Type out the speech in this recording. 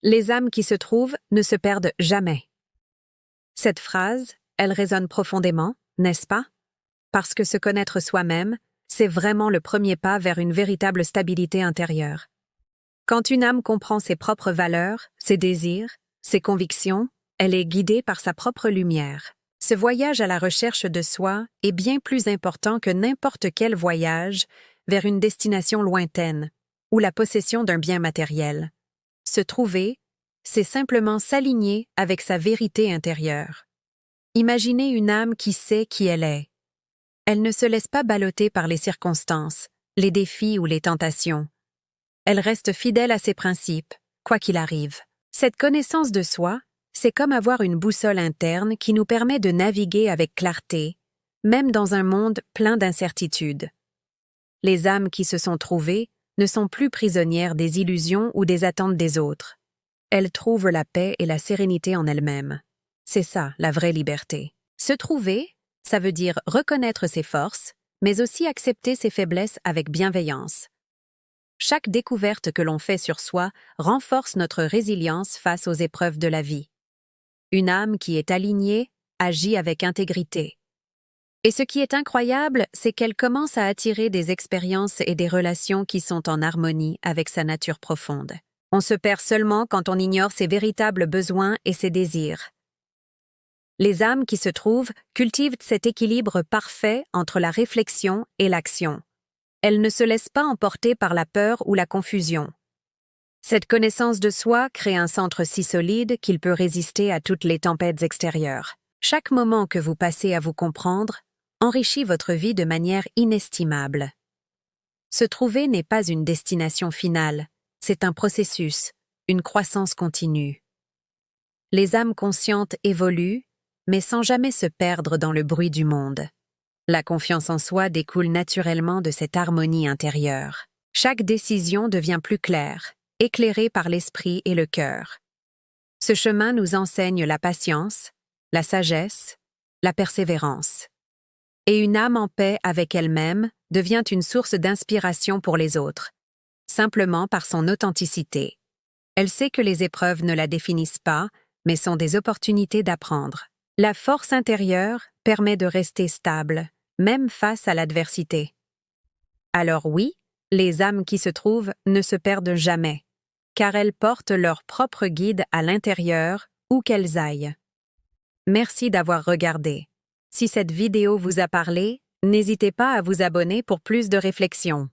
Les âmes qui se trouvent ne se perdent jamais. Cette phrase, elle résonne profondément, n'est-ce pas? Parce que se connaître soi-même, c'est vraiment le premier pas vers une véritable stabilité intérieure. Quand une âme comprend ses propres valeurs, ses désirs, ses convictions, elle est guidée par sa propre lumière. Ce voyage à la recherche de soi est bien plus important que n'importe quel voyage vers une destination lointaine ou la possession d'un bien matériel. Se trouver, c'est simplement s'aligner avec sa vérité intérieure. Imaginez une âme qui sait qui elle est. Elle ne se laisse pas balloter par les circonstances, les défis ou les tentations. Elle reste fidèle à ses principes, quoi qu'il arrive. Cette connaissance de soi, c'est comme avoir une boussole interne qui nous permet de naviguer avec clarté, même dans un monde plein d'incertitudes. Les âmes qui se sont trouvées ne sont plus prisonnières des illusions ou des attentes des autres. Elles trouvent la paix et la sérénité en elles-mêmes. C'est ça, la vraie liberté. Se trouver, ça veut dire reconnaître ses forces, mais aussi accepter ses faiblesses avec bienveillance. Chaque découverte que l'on fait sur soi renforce notre résilience face aux épreuves de la vie. Une âme qui est alignée agit avec intégrité. Et ce qui est incroyable, c'est qu'elle commence à attirer des expériences et des relations qui sont en harmonie avec sa nature profonde. On se perd seulement quand on ignore ses véritables besoins et ses désirs. Les âmes qui se trouvent cultivent cet équilibre parfait entre la réflexion et l'action. Elles ne se laissent pas emporter par la peur ou la confusion. Cette connaissance de soi crée un centre si solide qu'il peut résister à toutes les tempêtes extérieures. Chaque moment que vous passez à vous comprendre enrichit votre vie de manière inestimable. Se trouver n'est pas une destination finale, c'est un processus, une croissance continue. Les âmes conscientes évoluent, mais sans jamais se perdre dans le bruit du monde. La confiance en soi découle naturellement de cette harmonie intérieure. Chaque décision devient plus claire, éclairée par l'esprit et le cœur. Ce chemin nous enseigne la patience, la sagesse, la persévérance. Et une âme en paix avec elle-même devient une source d'inspiration pour les autres, simplement par son authenticité. Elle sait que les épreuves ne la définissent pas, mais sont des opportunités d'apprendre. La force intérieure permet de rester stable, même face à l'adversité. Alors oui, les âmes qui se trouvent ne se perdent jamais, car elles portent leur propre guide à l'intérieur, où qu'elles aillent. Merci d'avoir regardé. Si cette vidéo vous a parlé, n'hésitez pas à vous abonner pour plus de réflexions.